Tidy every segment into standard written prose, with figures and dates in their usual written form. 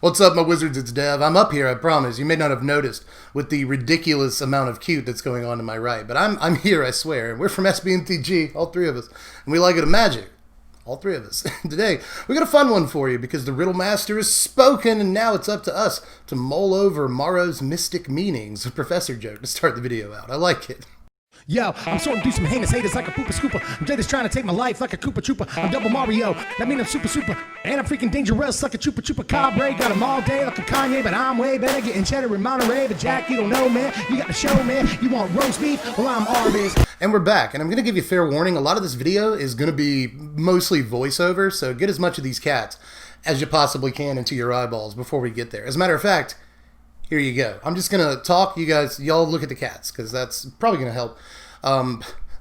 What's up, my wizards? It's Dev. I'm up here, I promise. You may not have noticed with the ridiculous amount of cute that's going on to my right, but I'm here, I swear. And we're from SBMTG, all three of us, and we like it a magic. All three of us. Today, we got a fun one for you because the Riddle Master has spoken, and now it's up to us to mull over Maro's mystic meanings. A professor joke to start the video out. I like it. Yo, I'm sorting through some heinous haters like a pooper scooper. I'm just trying to take my life like a Koopa Trooper. I'm double Mario, that mean I'm super. And I'm freaking dangerous like a Chupa Cabre. Got them all day like a Kanye, but I'm way better getting cheddar in Monterey. But Jack, you don't know, man. You got the show, man. You want roast beef? Well, I'm Arby's. And we're back, and I'm going to give you fair warning. A lot of this video is going to be mostly voiceover, so get as much of these cats as you possibly can into your eyeballs before we get there. As a matter of fact, here you go. I'm just going to talk. Y'all look at the cats, because that's probably going to help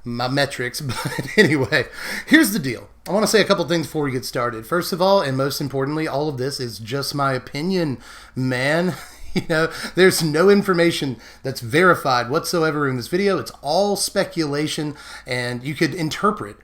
my metrics. But anyway, here's the deal. I want to say a couple things before we get started. First of all, and most importantly, all of this is just my opinion, man. You know, there's no information that's verified whatsoever in this video. It's all speculation, and you could interpret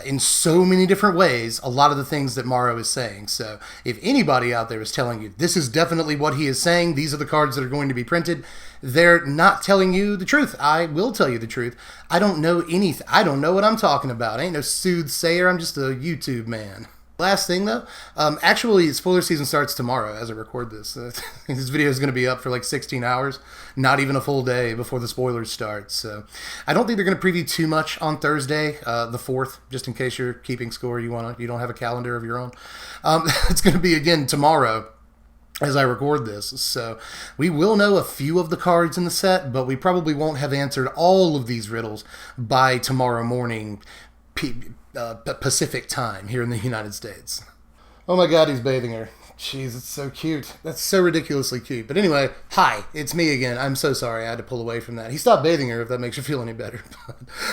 in so many different ways a lot of the things that Maro is saying. So if anybody out there is telling you this is definitely what he is saying, these are the cards that are going to be printed, they're not telling you the truth. I will tell you the truth. I don't know anything. I don't know what I'm talking about. I ain't no soothsayer. I'm just a YouTube man. Last thing though, actually spoiler season starts tomorrow as I record this. This video is going to be up for like 16 hours, not even a full day before the spoilers start. So I don't think they're going to preview too much on Thursday, the 4th, just in case you're keeping score. You don't have a calendar of your own. It's going to be again tomorrow as I record this. So we will know a few of the cards in the set, but we probably won't have answered all of these riddles by tomorrow morning Pacific time here in the United States. Oh my god, he's bathing her. Jeez, it's so cute. That's so ridiculously cute. But anyway, hi, it's me again. I'm so sorry I had to pull away from that. He stopped bathing her, if that makes you feel any better.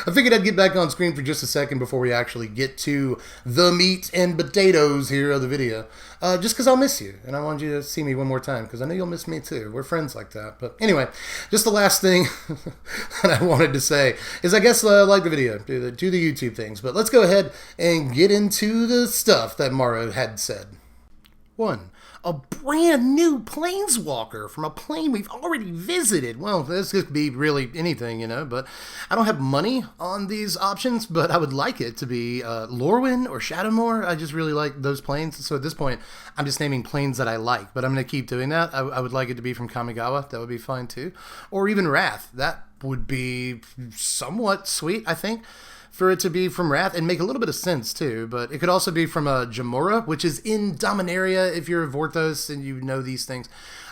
I figured I'd get back on screen for just a second before we actually get to the meat and potatoes here of the video. Just because I'll miss you, and I want you to see me one more time, because I know you'll miss me too. We're friends like that. But anyway, just the last thing that I wanted to say is I guess like the video, do the YouTube things. But let's go ahead and get into the stuff that Maro had said. 1. A brand new planeswalker from a plane we've already visited. Well, this could be really anything, you know, but I don't have money on these options, but I would like it to be Lorwyn or Shadowmoor. I just really like those planes. So at this point, I'm just naming planes that I like, but I'm going to keep doing that. I would like it to be from Kamigawa. That would be fine too. Or even Wrath. That would be somewhat sweet, I think, for it to be from Wrath and make a little bit of sense too. But it could also be from Jamora, which is in Dominaria if you're a Vorthos and you know these things.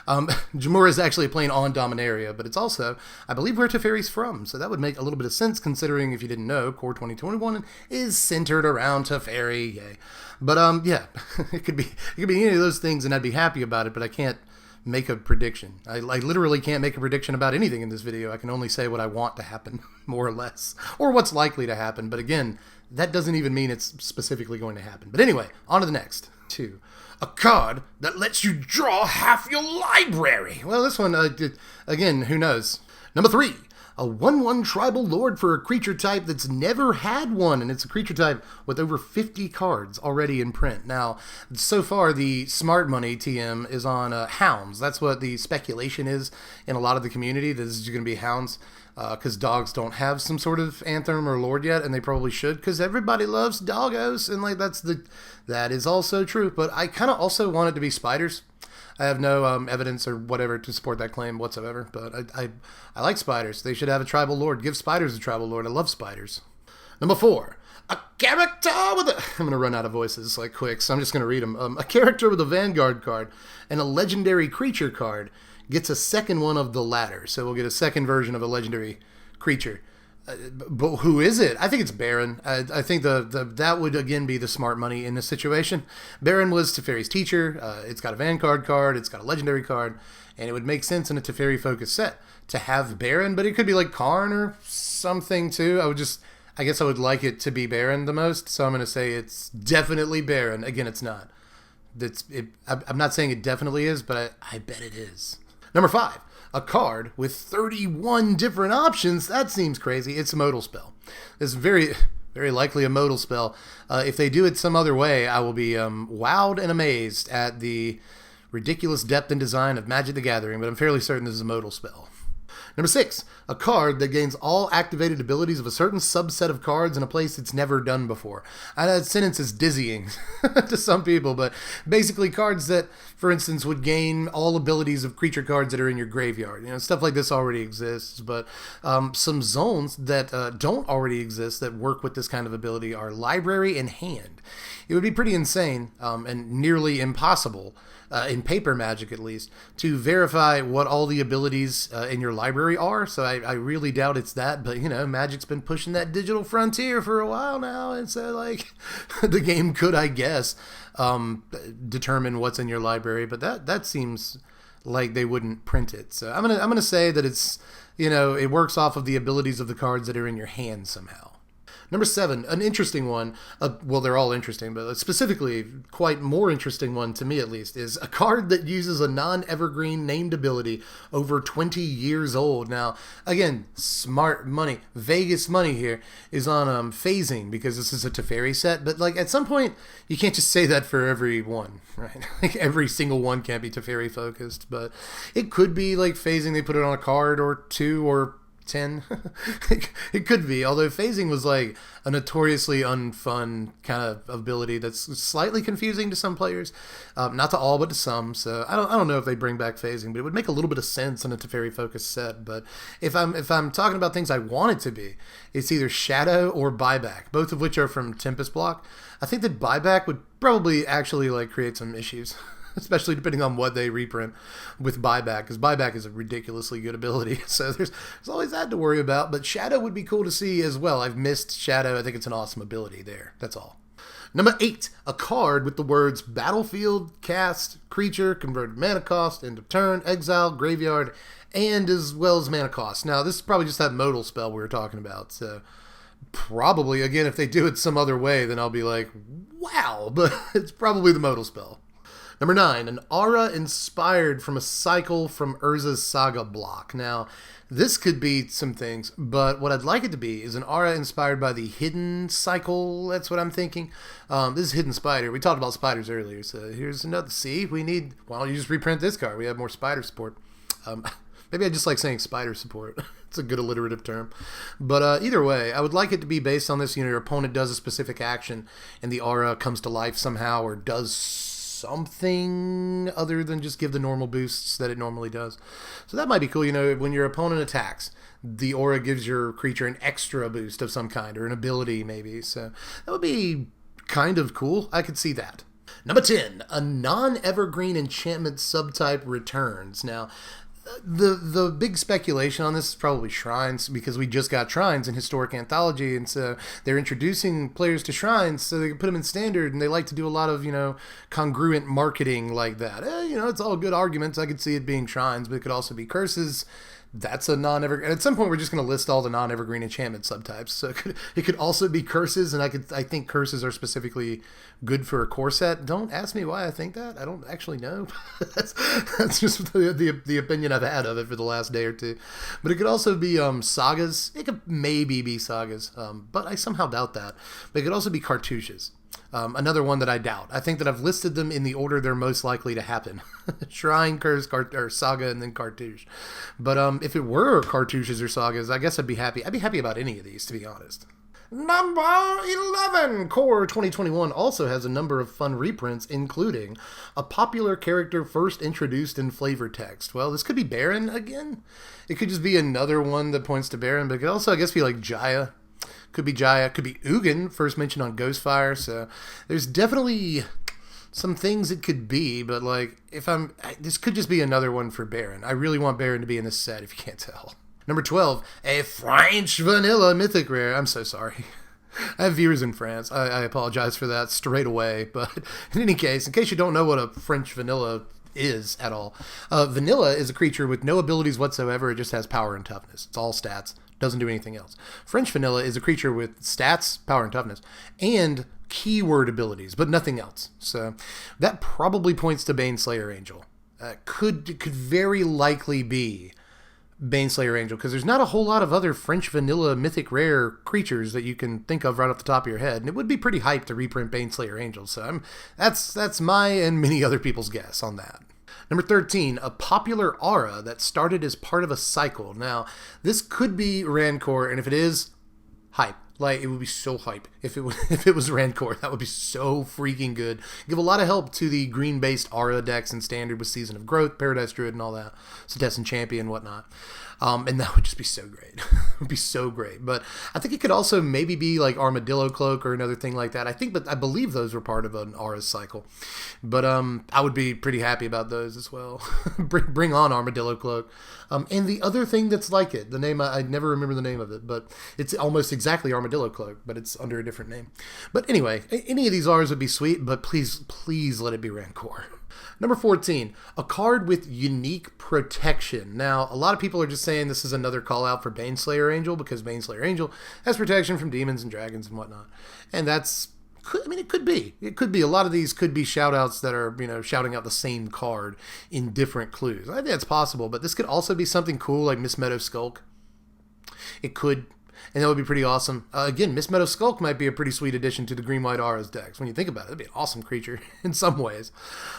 Jamora is actually a plane on Dominaria, but it's also, I believe, where Teferi's from. So that would make a little bit of sense considering, if you didn't know, Core 2021 is centered around Teferi. Yay. But yeah, it could be any of those things and I'd be happy about it, but I can't make a prediction. I literally can't make a prediction about anything in this video. I can only say what I want to happen, more or less, or what's likely to happen. But again, that doesn't even mean it's specifically going to happen. But anyway, on to the next. 2. A card that lets you draw half your library. Well, this one, again, who knows? Number 3. A 1/1 tribal lord for a creature type that's never had one, and it's a creature type with over 50 cards already in print. Now, so far, the smart money TM is on hounds. That's what the speculation is in a lot of the community. This is going to be hounds, because dogs don't have some sort of anthem or lord yet, and they probably should, because everybody loves doggos, and like that is also true. But I kind of also want it to be spiders. I have no evidence or whatever to support that claim whatsoever, but I like spiders. They should have a tribal lord. Give spiders a tribal lord. I love spiders. Number 4, a character with a... I'm going to run out of voices like quick, so I'm just going to read them. A character with a Vanguard card and a legendary creature card gets a second one of the latter. So we'll get a second version of a legendary creature. But who is it? I think it's Baron. I think that would again be the smart money in this situation. Baron was Teferi's teacher. It's got a Vanguard card. It's got a legendary card, and it would make sense in a Teferi focused set to have Baron. But it could be like Karn or something too. I guess I would like it to be Baron the most. So I'm going to say it's definitely Baron. Again, it's not. I'm not saying it definitely is, but I bet it is. Number 5. A card with 31 different options. That seems crazy. It's a modal spell. It's very, very likely a modal spell. If they do it some other way, I will be wowed and amazed at the ridiculous depth and design of Magic the Gathering, but I'm fairly certain this is a modal spell. Number 6, a card that gains all activated abilities of a certain subset of cards in a place it's never done before. That sentence is dizzying to some people, but basically cards that, for instance, would gain all abilities of creature cards that are in your graveyard. You know, stuff like this already exists, but some zones that don't already exist that work with this kind of ability are Library and Hand. It would be pretty insane and nearly impossible, in paper Magic at least, to verify what all the abilities in your library are. So I really doubt it's that, but you know, Magic's been pushing that digital frontier for a while now, and so like the game could, I guess, determine what's in your library, but that seems like they wouldn't print it. So I'm gonna say that it's, you know, it works off of the abilities of the cards that are in your hand somehow. Number 7, an interesting one, well, they're all interesting, but specifically quite more interesting one, to me at least, is a card that uses a non-evergreen named ability over 20 years old. Now, again, smart money, Vegas money here is on phasing, because this is a Teferi set, but like at some point, you can't just say that for every one, right? Like every single one can't be Teferi focused, but it could be like phasing, they put it on a card or 2 or 10. It could be, although phasing was like a notoriously unfun kind of ability that's slightly confusing to some players, not to all but to some. So I don't know if they bring back phasing, but it would make a little bit of sense in a Teferi focused set. But if I'm talking about things I want it to be, it's either Shadow or Buyback, both of which are from Tempest Block. I think that Buyback would probably actually like create some issues, especially depending on what they reprint with Buyback, because Buyback is a ridiculously good ability. So there's always that to worry about, but Shadow would be cool to see as well. I've missed Shadow. I think it's an awesome ability there. That's all. Number 8, a card with the words Battlefield, Cast, Creature, Converted Mana Cost, End of Turn, Exile, Graveyard, and as well as Mana Cost. Now, this is probably just that modal spell we were talking about, so probably, again, if they do it some other way, then I'll be like, wow, but it's probably the modal spell. Number 9, an aura inspired from a cycle from URZA's Saga block. Now, this could be some things, but what I'd like it to be is an aura inspired by the Hidden cycle. That's what I'm thinking. This is Hidden Spider. We talked about spiders earlier, so here's another. See, why don't you just reprint this card? We have more spider support. Maybe I just like saying spider support. It's a good alliterative term. But either way, I would like it to be based on this. You know, your opponent does a specific action, and the aura comes to life somehow, or does something other than just give the normal boosts that it normally does. So that might be cool. You know, when your opponent attacks, the aura gives your creature an extra boost of some kind, or an ability maybe. So that would be kind of cool. I could see that. Number 10, a non-evergreen enchantment subtype returns. Now, the big speculation on this is probably Shrines, because we just got Shrines in Historic Anthology, and so they're introducing players to Shrines so they can put them in Standard, and they like to do a lot of, you know, congruent marketing like that. You know, it's all good arguments. I could see it being Shrines, but it could also be Curses. That's a non-evergreen. At some point, we're just going to list all the non-evergreen enchantment subtypes. So it could also be Curses, and I think Curses are specifically good for a core set. Don't ask me why I think that. I don't actually know. that's just the opinion I've had of it for the last day or two. But it could also be Sagas. It could maybe be Sagas, but I somehow doubt that. But it could also be Cartouches. Another one that I doubt. I think that I've listed them in the order they're most likely to happen. Shrine, Curse, or Saga, and then Cartouche. But if it were Cartouches or Sagas, I guess I'd be happy. I'd be happy about any of these, to be honest. Number 11! Core 2021 also has a number of fun reprints, including a popular character first introduced in flavor text. Well, this could be Baron again. It could just be another one that points to Baron, but it could also, I guess, be like Jaya. Could be Jaya, could be Ugin, first mentioned on Ghostfire, so there's definitely some things it could be, but like, this could just be another one for Baron. I really want Baron to be in this set, if you can't tell. Number 12, a French vanilla mythic rare. I'm so sorry. I have viewers in France. I apologize for that straight away, but in any case, in case you don't know what a French vanilla is at all, vanilla is a creature with no abilities whatsoever. It just has power and toughness. It's all stats. Doesn't do anything else. French vanilla is a creature with stats, power and toughness, and keyword abilities, but nothing else. So that probably points to Baneslayer Angel. Could very likely be Baneslayer Angel, because there's not a whole lot of other French vanilla mythic rare creatures that you can think of right off the top of your head, and it would be pretty hype to reprint Baneslayer Angel. So that's my and many other people's guess on that. Number 13, a popular aura that started as part of a cycle. Now, this could be Rancor, and if it is, hype. Like, it would be so hype if it was Rancor. That would be so freaking good. Give a lot of help to the green-based aura decks in Standard with Season of Growth, Paradise Druid, and all that. Cetessan Champion, whatnot. And that would just be so great. It would be so great. But I think it could also maybe be like Armadillo Cloak or another thing like that. I believe those were part of an aura cycle. But I would be pretty happy about those as well. bring on Armadillo Cloak. And the other thing that's like it, the name, I never remember the name of it, but it's almost exactly Armadillo Cloak, but it's under a different name. But anyway, any of these auras would be sweet, but please let it be Rancor. Number 14, a card with unique protection. Now, a lot of people are just saying this is another call out for Baneslayer Angel because Baneslayer Angel has protection from demons and dragons and whatnot. And that's, it could be. It could be. A lot of these could be shout-outs that are, shouting out the same card in different clues. I think that's possible, but this could also be something cool like Miss Meadow Skulk. It could, and that would be pretty awesome. Again, Miss Meadow Skulk might be a pretty sweet addition to the Green-White Auras decks. When you think about it, it'd be an awesome creature in some ways.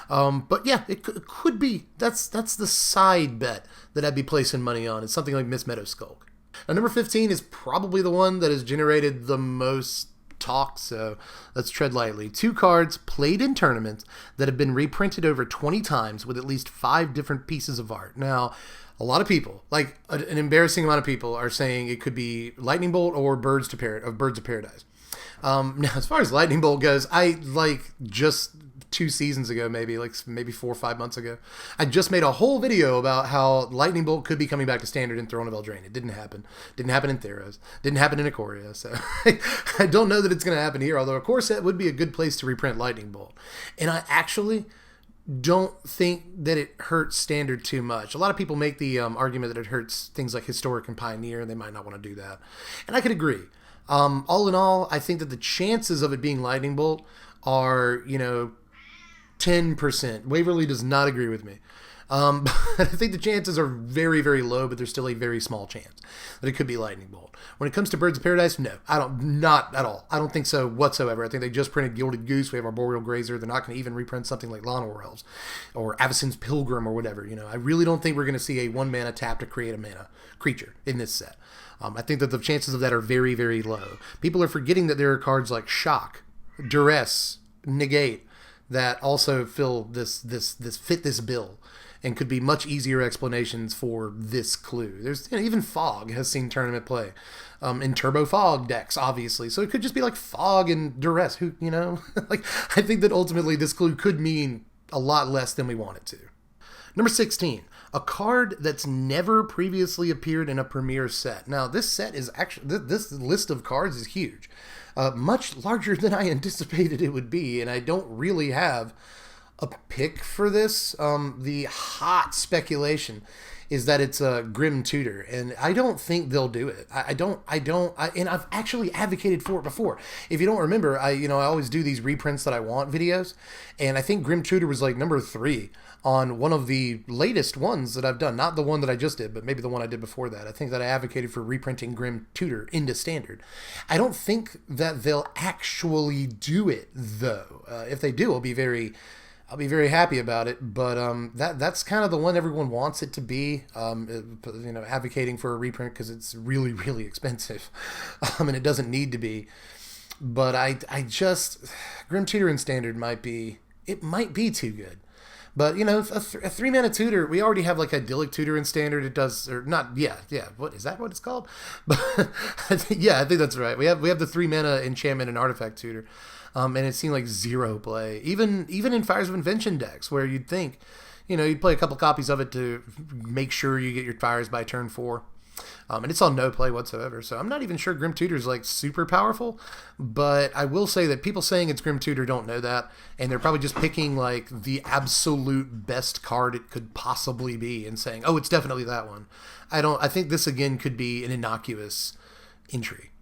But yeah, it could be. That's the side bet that I'd be placing money on. It's something like Miss Meadow Skulk. Now, number 15 is probably the one that has generated the most talk, so let's tread lightly. 2 cards played in tournaments that have been reprinted over 20 times with at least 5 different pieces of art. Now, a lot of people, like an embarrassing amount of people, are saying it could be Lightning Bolt or Birds of Paradise. Now, as far as Lightning Bolt goes, I just 2 seasons ago, maybe 4 or 5 months ago, I just made a whole video about how Lightning Bolt could be coming back to Standard in Throne of Eldraine. It didn't happen. Didn't happen in Theros. Didn't happen in Ikoria. So I don't know that it's going to happen here, although a core set would be a good place to reprint Lightning Bolt. And I actually don't think that it hurts Standard too much. A lot of people make the argument that it hurts things like Historic and Pioneer, and they might not want to do that. And I could agree. All in all, I think that the chances of it being Lightning Bolt are, 10%. Waverly does not agree with me. I think the chances are very, very low, but there's still a very small chance that it could be Lightning Bolt. When it comes to Birds of Paradise, no, not at all. I don't think so whatsoever. I think they just printed Gilded Goose. We have Arboreal Grazer. They're not going to even reprint something like Llanowar Elves or Avacyn's Pilgrim or whatever. I really don't think we're going to see a 1-mana tap to create a mana creature in this set. I think that the chances of that are very, very low. People are forgetting that there are cards like Shock, Duress, Negate that also fit this bill and could be much easier explanations for this clue. There's even Fog has seen tournament play in Turbo Fog decks, obviously. So it could just be like Fog and Duress. I think that ultimately this clue could mean a lot less than we want it to. Number 16, a card that's never previously appeared in a Premier set. Now, this set is actually, this list of cards is huge. Much larger than I anticipated it would be, and I don't really have a pick for this. The hot speculation is that it's a Grim Tutor, and I don't think they'll do it. And I've actually advocated for it before. If you don't remember, I always do these reprints that I want videos, and I think Grim Tutor was like number 3 on one of the latest ones that I've done. Not the one that I just did, but maybe the one I did before that. I think that I advocated for reprinting Grim Tutor into Standard. I don't think that they'll actually do it, though. If they do, I'll be very happy about it, but that's kind of the one everyone wants it to be. Advocating for a reprint because it's really, really expensive, and it doesn't need to be. But I just Grim Tutor in Standard might be too good. But a 3-mana tutor, we already have like Idyllic Tutor in Standard. It does, or not? Yeah. What is that? What it's called? But I think that's right. We have the 3-mana enchantment and artifact tutor. And it seemed like 0 play, even in Fires of Invention decks, where you'd think, you'd play a couple copies of it to make sure you get your fires by turn 4. And it's on no play whatsoever. So I'm not even sure Grim Tutor is like super powerful, but I will say that people saying it's Grim Tutor don't know that, and they're probably just picking like the absolute best card it could possibly be and saying, oh, it's definitely that one. I think this again could be an innocuous entry.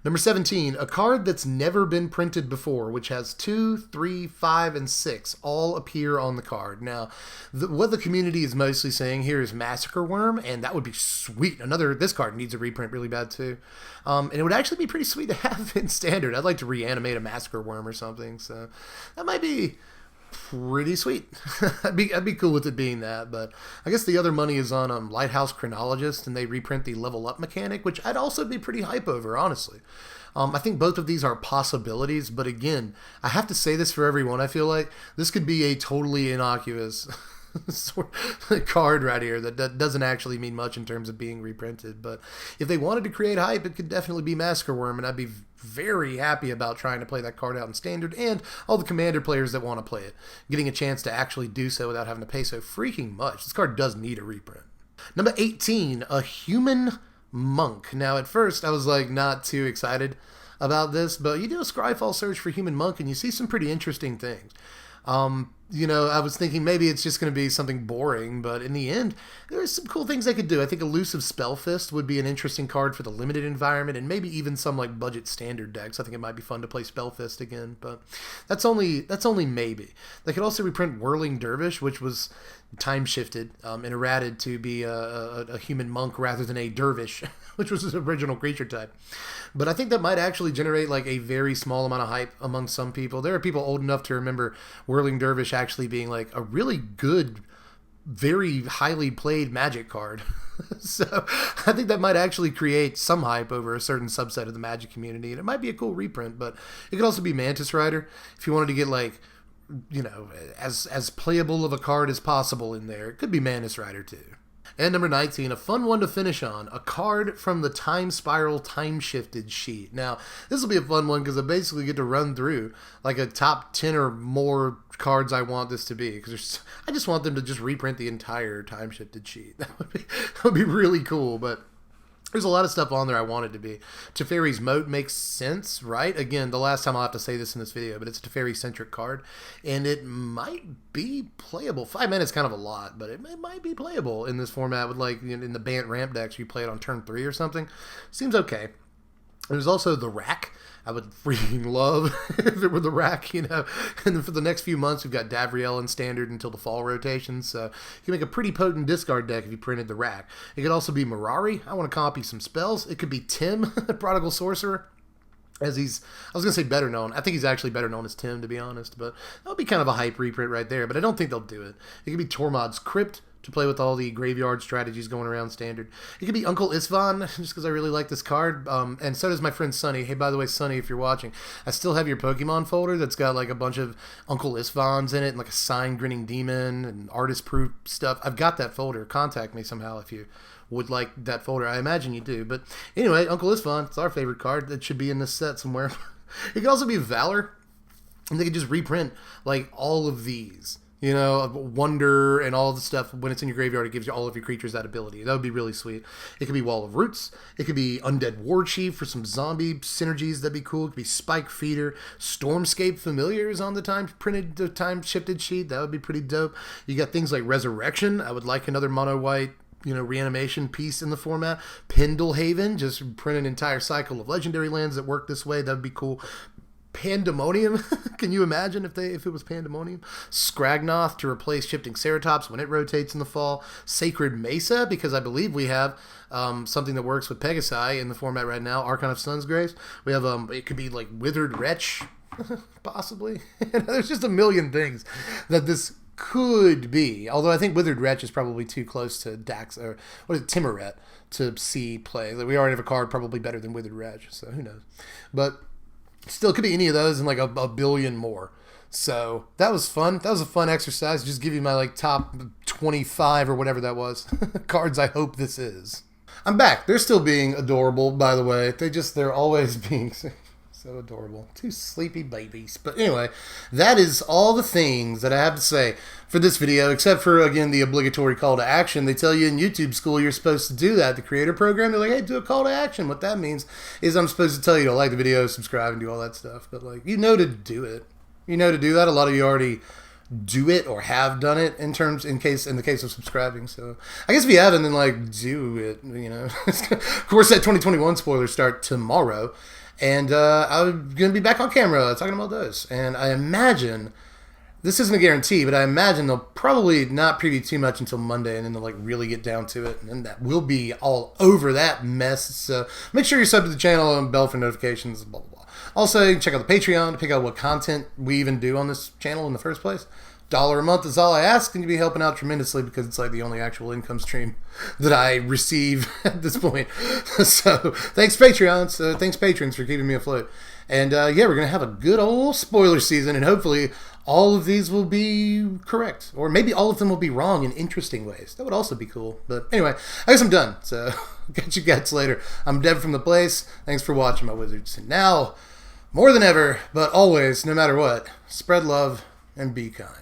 Number 17, a card that's never been printed before, which has 2, 3, 5, and 6 all appear on the card. Now, what the community is mostly saying here is Massacre Worm, and that would be sweet. This card needs a reprint really bad too. And it would actually be pretty sweet to have in Standard. I'd like to reanimate a Massacre Worm or something, so that might be pretty sweet. I'd be cool with it being that, but I guess the other money is on Lighthouse Chronologist, and they reprint the level up mechanic, which I'd also be pretty hype over, honestly. I think both of these are possibilities, but again, I have to say this for everyone. I feel like this could be a totally innocuous sort of card right here that doesn't actually mean much in terms of being reprinted. But if they wanted to create hype, it could definitely be Massacre Worm, and I'd be very happy about trying to play that card out in Standard, and all the Commander players that want to play it getting a chance to actually do so without having to pay so freaking much. This card does need a reprint. Number 18, a Human Monk. Now, at first, I was like not too excited about this, but you do a Scryfall search for Human Monk, and you see some pretty interesting things. You know, I was thinking maybe it's just going to be something boring, but in the end, there's some cool things they could do. I think Elusive Spellfist would be an interesting card for the limited environment, and maybe even some like budget standard decks. I think it might be fun to play Spellfist again, but that's only maybe. They could also reprint Whirling Dervish, which was time shifted and errated to be a human monk rather than a dervish, which was his original creature type. But I think that might actually generate like a very small amount of hype among some people. There are people old enough to remember Whirling Dervish actually being like a really good, very highly played Magic card. So I think that might actually create some hype over a certain subset of the Magic community, and it might be a cool reprint. But it could also be Mantis Rider if you wanted to get like, you know, as playable of a card as possible in there. It could be Mantis Rider too. And number 19, a fun one to finish on, a card from the Time Spiral Time Shifted sheet. Now, this will be a fun one because I basically get to run through like a top 10 or more cards I want this to be, because I just want them to just reprint the entire Time Shifted sheet. That would be really cool, but there's a lot of stuff on there I want it to be. Teferi's Moat makes sense, right? Again, the last time I'll have to say this in this video, but it's a Teferi-centric card, and it might be playable. 5 mana is kind of a lot, but it might be playable in this format with, like, in the Bant ramp decks, you play it on turn 3 or something. Seems okay. There's also the Rack. I would freaking love if it were the Rack, you know. And then for the next few months, we've got Davriel in Standard until the fall rotation. So you can make a pretty potent discard deck if you printed the Rack. It could also be Mirari. I want to copy some spells. It could be Tim, Prodigal Sorcerer, as I was going to say better known. I think he's actually better known as Tim, to be honest. But that would be kind of a hype reprint right there. But I don't think they'll do it. It could be Tormod's Crypt to play with all the graveyard strategies going around Standard. It could be Uncle Isvan, just because I really like this card. And so does my friend Sonny. Hey, by the way, Sonny, if you're watching, I still have your Pokemon folder that's got like a bunch of Uncle Isvans in it, and like a signed Grinning Demon and artist-proof stuff. I've got that folder. Contact me somehow if you would like that folder. I imagine you do. But anyway, Uncle Isvan, it's our favorite card. That should be in this set somewhere. It could also be Valor, and they could just reprint like all of these. You know, Wonder and all the stuff. When it's in your graveyard, it gives you all of your creatures that ability. That would be really sweet. It could be Wall of Roots. It could be Undead War Chief for some zombie synergies. That'd be cool. It could be Spike Feeder. Stormscape Familiars on the time shifted sheet. That would be pretty dope. You got things like Resurrection. I would like another mono white, you know, reanimation piece in the format. Pendlehaven, just print an entire cycle of legendary lands that work this way. That would be cool. Pandemonium. Can you imagine if it was Pandemonium? Scragnoth to replace Shifting Ceratops when it rotates in the fall. Sacred Mesa, because I believe we have something that works with Pegasi in the format right now. Archon of Sunsgraves. We have it could be like Withered Wretch, possibly. There's just a million things that this could be. Although I think Withered Wretch is probably too close to Dax, or what is it, Timoret, to see play. Like, we already have a card probably better than Withered Wretch, so who knows. But still, it could be any of those and like a billion more. So that was fun. That was a fun exercise. Just give you my like top 25 or whatever that was cards I hope this is. I'm back. They're still being adorable, by the way. They're always being so adorable. Two sleepy babies. But anyway, that is all the things that I have to say for this video, except for, again, the obligatory call to action. They tell you in YouTube school you're supposed to do that. The creator program, they're like, hey, do a call to action. What that means is I'm supposed to tell you to like the video, subscribe, and do all that stuff. But, like, you know to do it. You know to do that. A lot of you already do it or have done it in the case of subscribing. So I guess if you haven't, then, like, do it, you know. Of course, that 2021 spoilers start tomorrow. And I'm going to be back on camera talking about those. And I imagine, this isn't a guarantee, but I imagine they'll probably not preview too much until Monday, and then they'll like really get down to it. And that will be all over that mess. So make sure you're subbed to the channel and bell for notifications, blah, blah, blah. Also, you can check out the Patreon to pick out what content we even do on this channel in the first place. $1 a month is all I ask, and you'll be helping out tremendously because it's like the only actual income stream that I receive at this point. So thanks Patreon. So thanks patrons for keeping me afloat. And yeah, we're gonna have a good old spoiler season, and hopefully all of these will be correct, or maybe all of them will be wrong in interesting ways. That would also be cool. But anyway, I guess I'm done. So catch you guys later. I'm Dev from the Place. Thanks for watching, my wizards. And now, more than ever, but always, no matter what, spread love and be kind.